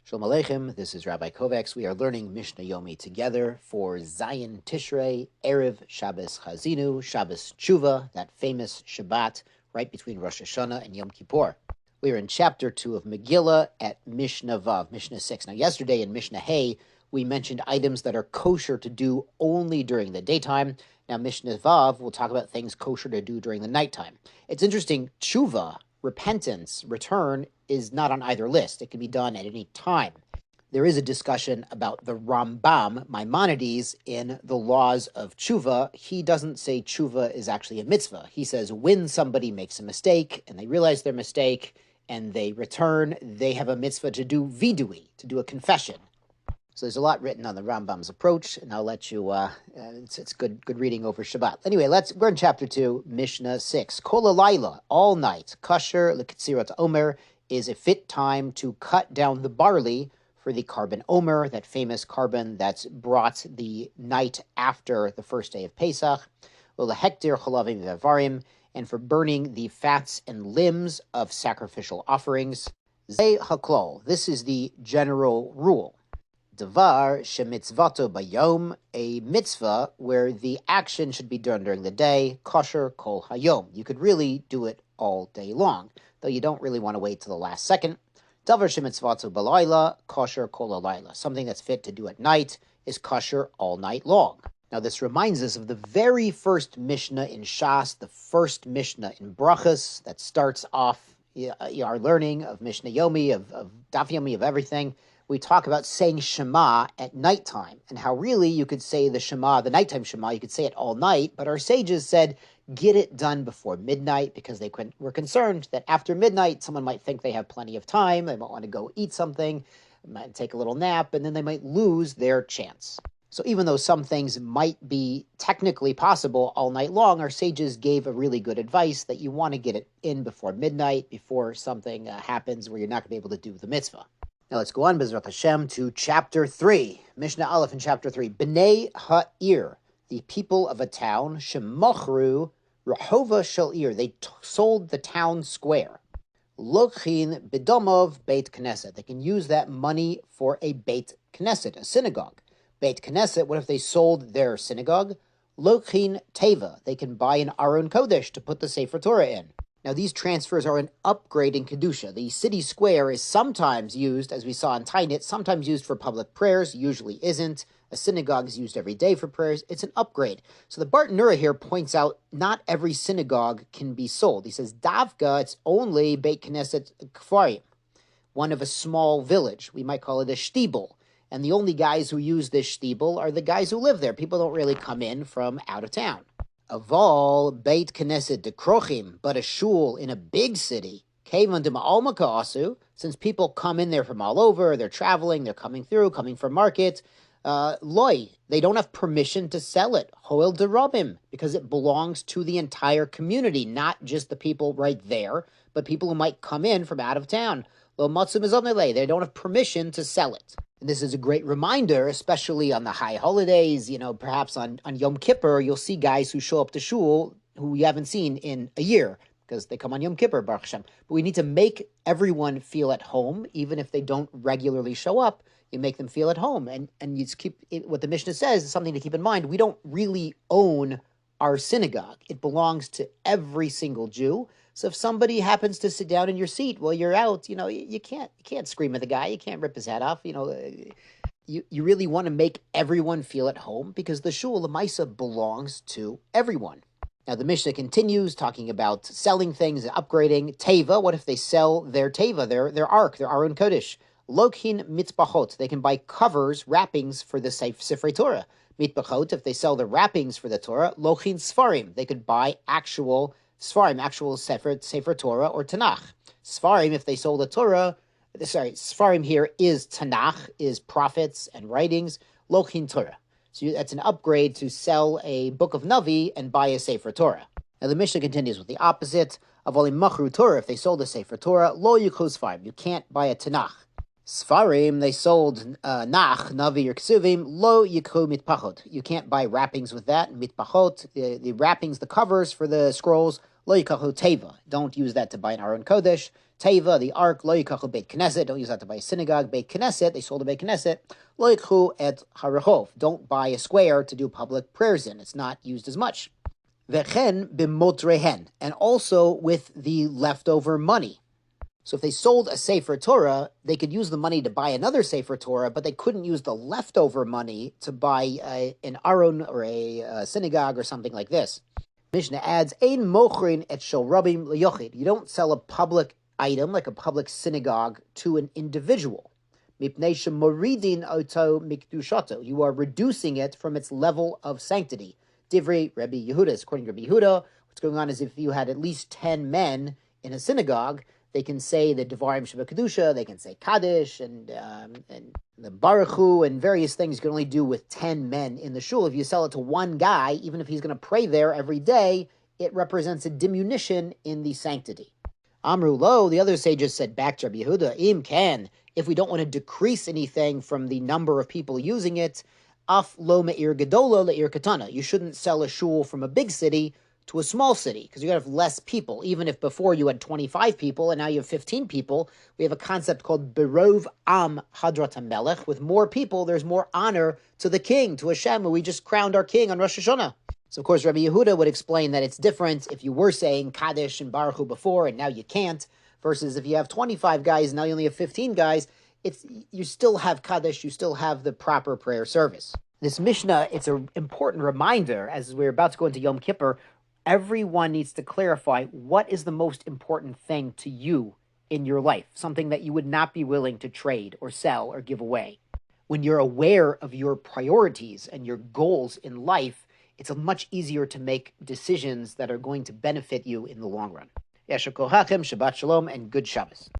Shalom Aleichem, this is Rabbi Kovacs. We are learning Mishnah Yomi together for Zayin Tishrei, Erev Shabbos Chazinu, Shabbos Tshuva, that famous Shabbat right between Rosh Hashanah and Yom Kippur. We are in chapter 2 of Megillah at Mishnah Vav, Mishnah 6. Now yesterday in Mishnah Hey, we mentioned items that are kosher to do only during the daytime. Now Mishnah Vav will talk about things kosher to do during the nighttime. It's interesting, Tshuva, repentance, return, is not on either list. It can be done at any time. There is a discussion about the Rambam, Maimonides, in the laws of tshuva. He doesn't say tshuva is actually a mitzvah. He says when somebody makes a mistake and they realize their mistake and they return, they have a mitzvah to do vidui, to do a confession. So there's a lot written on the Rambam's approach, and I'll let you, it's good reading over Shabbat. Anyway, we're in chapter 2, Mishnah 6. Kol halayla, all night, kasher l'ketzirat omer, is a fit time to cut down the barley for the carbon omer, that famous carbon that's brought the night after the first day of Pesach, l'hektir cholavim v'avarim, and for burning the fats and limbs of sacrificial offerings. Zeh haklol, this is the general rule. Davar shemitzvato bayom, a mitzvah where the action should be done during the day, kosher kol hayom. You could really do it all day long, though you don't really want to wait till the last second. Davar shemitzvato balayla, kosher kol halayla. Something that's fit to do at night is kosher all night long. Now this reminds us of the very first Mishnah in Shas, the first Mishnah in Brachas that starts off our learning of Mishnah Yomi, of Daf Yomi, of everything. We talk about saying Shema at nighttime, and how really you could say the Shema, the nighttime Shema, you could say it all night, but our sages said, get it done before midnight, because they were concerned that after midnight, someone might think they have plenty of time, they might want to go eat something, might take a little nap, and then they might lose their chance. So even though some things might be technically possible all night long, our sages gave a really good advice that you want to get it in before midnight, before something happens where you're not going to be able to do the mitzvah. Now let's go on, B'ezrat Hashem, to chapter 3. Mishnah Aleph in chapter 3. B'nei ha'ir, the people of a town, shemachru rehova shel ir, they sold the town square. Lokhin b'domov beit knesset, they can use that money for a beit knesset, a synagogue. Beit knesset, what if they sold their synagogue? Lokhin teva, they can buy an Aron Kodesh to put the Sefer Torah in. Now, these transfers are an upgrade in Kedusha. The city square is sometimes used, as we saw in Tainit, sometimes used for public prayers, usually isn't. A synagogue is used every day for prayers. It's an upgrade. So the Bartenura here points out not every synagogue can be sold. He says, Davka, it's only Beit Knesset Kfarim, one of a small village. We might call it a shtibel. And the only guys who use this shtibel are the guys who live there. People don't really come in from out of town. Aval Beit Knesset de Krochim, but a shul in a big city, Kevan de Ma'almaka Asu, since people come in there from all over, they're traveling, they're coming through, coming from market, loy, they don't have permission to sell it, Hoel de Rabim, because it belongs to the entire community, not just the people right there, but people who might come in from out of town. Lo Matzum Mizomele, they don't have permission to sell it. And this is a great reminder, especially on the high holidays, perhaps on Yom Kippur, you'll see guys who show up to shul who you haven't seen in a year because they come on Yom Kippur, Baruch Hashem. But we need to make everyone feel at home, even if they don't regularly show up. You make them feel at home. And you just keep, what the Mishnah says is something to keep in mind. We don't really own our synagogue. It belongs to every single Jew. So if somebody happens to sit down in your seat while you're out, you can't scream at the guy. You can't rip his head off. You really want to make everyone feel at home because the shul, the Maisa, belongs to everyone. Now the Mishnah continues talking about selling things and upgrading. Teva, what if they sell their Teva, their ark, their Aron Kodesh? Lokhin mitzbachot, they can buy covers, wrappings for the Sefer Torah. Mitbachot, if they sell the wrappings for the Torah. Lokhin sfarim, they could buy actual Sfarim, actual Sefer Torah or Tanakh. Sfarim, if they sold a Torah, Sfarim here is Tanakh, is prophets and writings, Lochin Torah. So that's an upgrade to sell a book of Navi and buy a Sefer Torah. Now the Mishnah continues with the opposite. Avolim Machru Torah, if they sold a Sefer Torah, Lo Yikhu Sfarim, you can't buy a Tanakh. Sfarim, they sold Nach, Navi, or Ksuvim, Lo Yikhu Mitpachot. You can't buy wrappings with that, Mitpachot, the wrappings, the covers for the scrolls, Lo Yikahu Teva. Don't use that to buy an Aron Kodesh. Teva, the ark, lo yikachu beit knesset, don't use that to buy a synagogue. Beit knesset, they sold a beit knesset. Lo yikachu et harechov, don't buy a square to do public prayers in. It's not used as much. Vechen b'motrehen, and also with the leftover money. So if they sold a Sefer Torah, they could use the money to buy another Sefer Torah, but they couldn't use the leftover money to buy an aron or a synagogue or something like this. Mishnah adds, Ein mochrin et shel rabim leyochid. You don't sell a public item, like a public synagogue, to an individual. Mipnei shemoridin oto mikdushato. You are reducing it from its level of sanctity. Divrei Rabbi Yehuda. According to Rabbi Yehuda, what's going on is if you had at least 10 men in a synagogue, they can say the Devarim Sheba Kedusha, they can say Kaddish, and the Baruch Hu, and various things you can only do with 10 men in the shul. If you sell it to one guy, even if he's going to pray there every day, it represents a diminution in the sanctity. Amru lo, the other sages said back to Rabbi Yehuda, Im kan, if we don't want to decrease anything from the number of people using it, af lo me'ir gedola le'ir katana. You shouldn't sell a shul from a big city to a small city, because you're going to have less people. Even if before you had 25 people and now you have 15 people, we have a concept called Berov Am Hadrat HaMelech. With more people, there's more honor to the king, to Hashem, who we just crowned our king on Rosh Hashanah. So, of course, Rabbi Yehuda would explain that it's different if you were saying Kaddish and Baruch Hu before and now you can't, versus if you have 25 guys and now you only have 15 guys, you still have Kaddish, you still have the proper prayer service. This Mishnah, it's an important reminder, as we're about to go into Yom Kippur, everyone needs to clarify what is the most important thing to you in your life, something that you would not be willing to trade or sell or give away. When you're aware of your priorities and your goals in life, it's much easier to make decisions that are going to benefit you in the long run. Yeshua Kohakim, Shabbat Shalom, and good Shabbos.